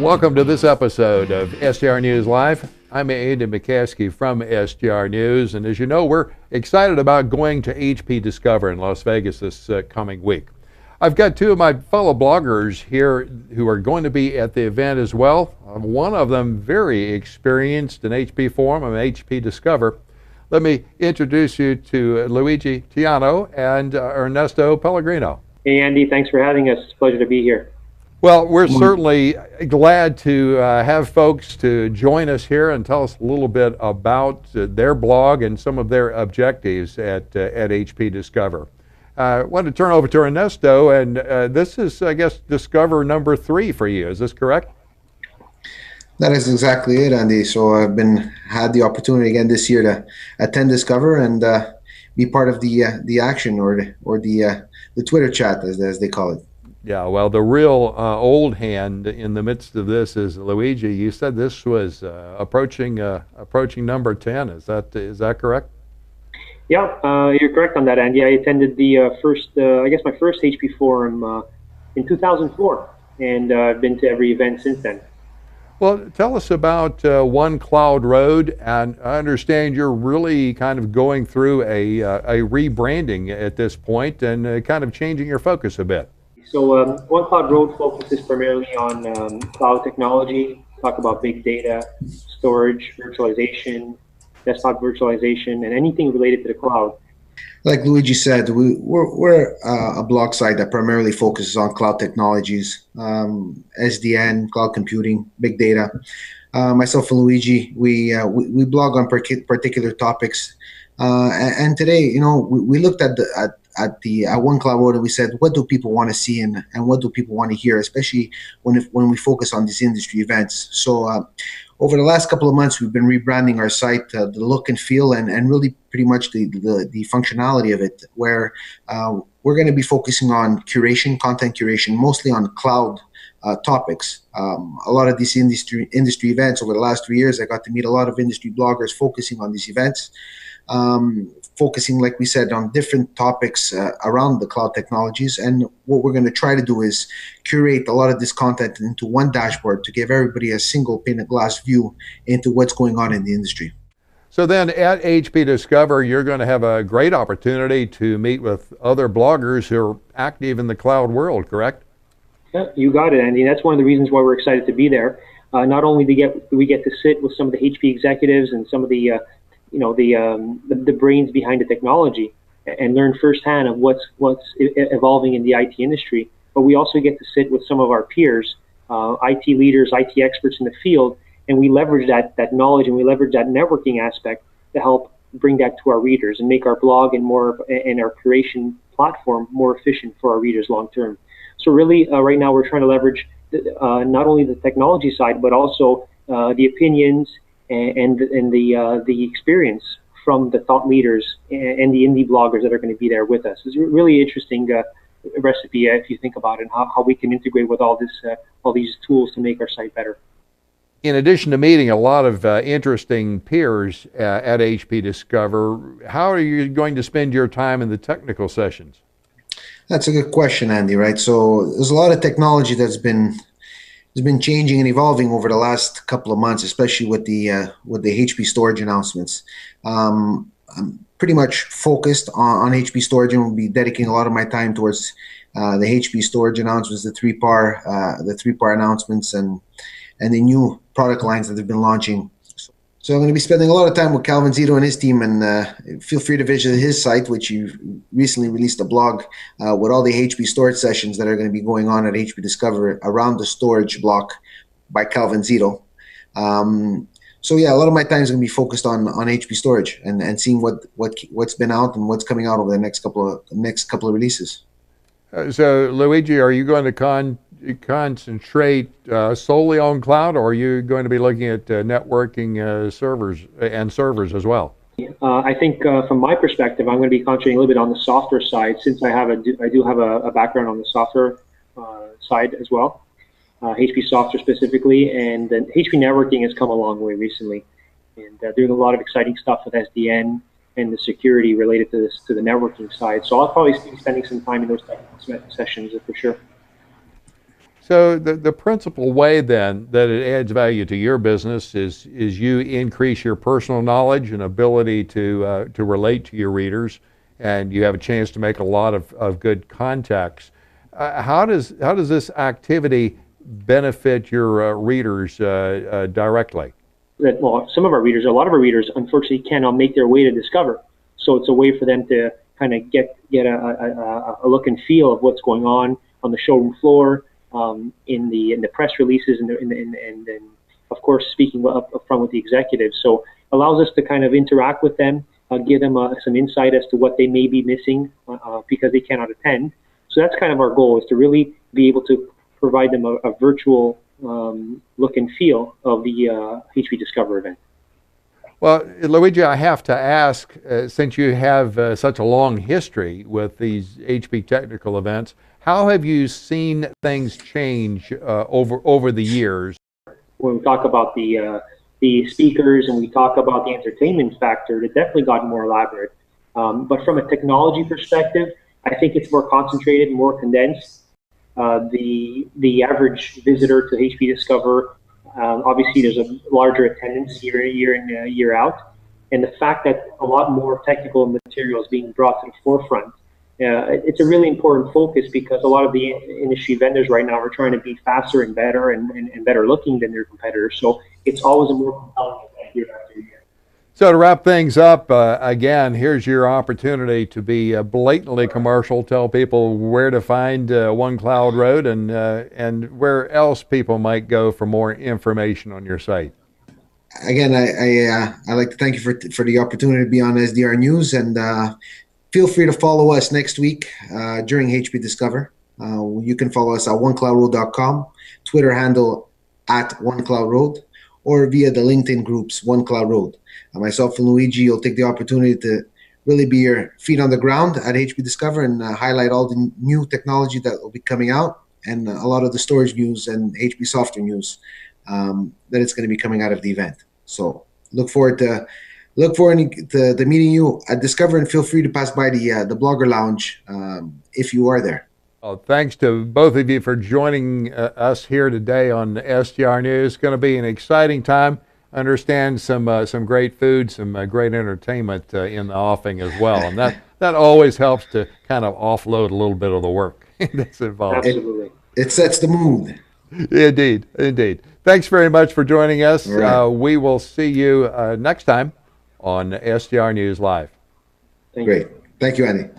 Welcome to this episode of SDR News Live. I'm Andy McCaskey from SDR News, and as you know, we're excited about going to HP Discover in Las Vegas this coming week. I've got two of my fellow bloggers here who are going to be at the event as well. One of them very experienced in HP Forum and HP Discover. Let me introduce you to Luigi, Tiano, and Ernesto Pellegrino. Hey Andy, thanks for having us. It's a pleasure to be here. Well, we're certainly glad to have folks to join us here and tell us a little bit about their blog and some of their objectives at HP Discover. I want to turn over to Ernesto, and this is, I guess, Discover number 3 for you. Is this correct? That is exactly it, Andy. So I've had the opportunity again this year to attend Discover and be part of the action or the Twitter chat, as they call it. Yeah, well, the real old hand in the midst of this is Luigi. You said this was approaching number 10. Is that correct? Yeah, you're correct on that, Andy. I attended the my first HP Forum in 2004, and I've been to every event since then. Well, tell us about 1CloudRoad, and I understand you're really kind of going through a rebranding at this point and kind of changing your focus a bit. So 1CloudRoad focuses primarily on cloud technology, talk about big data, storage, virtualization, desktop virtualization, and anything related to the cloud. Like Luigi said, we're a blog site that primarily focuses on cloud technologies, SDN, cloud computing, big data. Myself and Luigi, we blog on particular topics. And today, you know, we looked at 1CloudRoad and we said, what do people want to see and what do people want to hear, especially when we focus on these industry events. So over the last couple of months, we've been rebranding our site, the look and feel, and really pretty much the functionality of it, where we're going to be focusing on curation, content curation, mostly on cloud topics. A lot of these industry events over the last 3 years, I got to meet a lot of industry bloggers focusing on these events. Focusing, like we said, on different topics around the cloud technologies. And what we're going to try to do is curate a lot of this content into one dashboard to give everybody a single pane of glass view into what's going on in the industry. So then at HP Discover, you're going to have a great opportunity to meet with other bloggers who are active in the cloud world, correct? Yeah, you got it, Andy. That's one of the reasons why we're excited to be there. Not only do we get to sit with some of the HP executives and some of the the brains behind the technology and learn firsthand of what's evolving in the IT industry, but we also get to sit with some of our peers, IT leaders, IT experts in the field, and we leverage that knowledge and we leverage that networking aspect to help bring that to our readers and make our blog and our curation platform more efficient for our readers long term. So really, right now we're trying to leverage not only the technology side, but also the opinions and the experience from the thought leaders and the indie bloggers that are going to be there with us. It's a really interesting recipe if you think about it, and how we can integrate with all these tools to make our site better. In addition to meeting a lot of interesting peers at HP Discover, how are you going to spend your time in the technical sessions? That's a good question, Andy, right? So there's a lot of technology that's been changing and evolving over the last couple of months, especially with the HP storage announcements. I'm pretty much focused on HP storage and will be dedicating a lot of my time towards the HP storage announcements, the 3PAR announcements, and the new product lines that they've been launching. So I'm going to be spending a lot of time with Calvin Zito and his team, and feel free to visit his site, which he recently released a blog with all the HP storage sessions that are going to be going on at HP Discover around the storage block by Calvin Zito. So yeah, a lot of my time is going to be focused on HP storage and seeing what's been out and what's coming out over the next couple of releases. So Luigi, are you going to concentrate solely on cloud, or are you going to be looking at networking servers as well? I think from my perspective, I'm going to be concentrating a little bit on the software side, since I do have a background on the software side as well, HP software specifically, and then HP networking has come a long way recently, and doing a lot of exciting stuff with SDN and the security related to the networking side. So I'll probably be spending some time in those technical sessions for sure. So the principal way then that it adds value to your business is you increase your personal knowledge and ability to relate to your readers, and you have a chance to make a lot of good contacts. How does this activity benefit your readers directly? Well, some of our readers, a lot of our readers, unfortunately, cannot make their way to Discover. So it's a way for them to kind of get a look and feel of what's going on the showroom floor, in the press releases, and of course speaking up front with the executives. So allows us to kind of interact with them, give them some insight as to what they may be missing because they cannot attend. So that's kind of our goal, is to really be able to provide them a virtual look and feel of the HP Discover event. Well, Luigi, I have to ask, since you have such a long history with these HP technical events, how have you seen things change over the years? When we talk about the speakers and we talk about the entertainment factor, it definitely got more elaborate. But from a technology perspective, I think it's more concentrated, more condensed. The average visitor to HP Discover, obviously there's a larger attendance year in, year out. And the fact that a lot more technical material is being brought to the forefront, it's a really important focus, because a lot of the industry vendors right now are trying to be faster and better and better looking than their competitors. So it's always a more compelling event year after year. So to wrap things up, again, here's your opportunity to be blatantly commercial. Tell people where to find 1CloudRoad and where else people might go for more information on your site. Again, I'd like to thank you for the opportunity to be on SDR News, and feel free to follow us next week during HP Discover. You can follow us at 1CloudRoad.com, Twitter handle at 1CloudRoad, or via the LinkedIn groups 1CloudRoad. Myself and Luigi will take the opportunity to really be your feet on the ground at HP Discover and highlight all the new technology that will be coming out, and a lot of the storage news and HP software news that is going to be coming out of the event. So look forward to meeting you at Discover, and feel free to pass by the Blogger Lounge if you are there. Well, thanks to both of you for joining us here today on SDR News. It's going to be an exciting time. Understand some great food, some great entertainment in the offing as well, and that always helps to kind of offload a little bit of the work that's involved. Absolutely. It sets the mood. Indeed, indeed. Thanks very much for joining us. Right. We will see you next time on SDR News Live. Great. Thank you, Andy.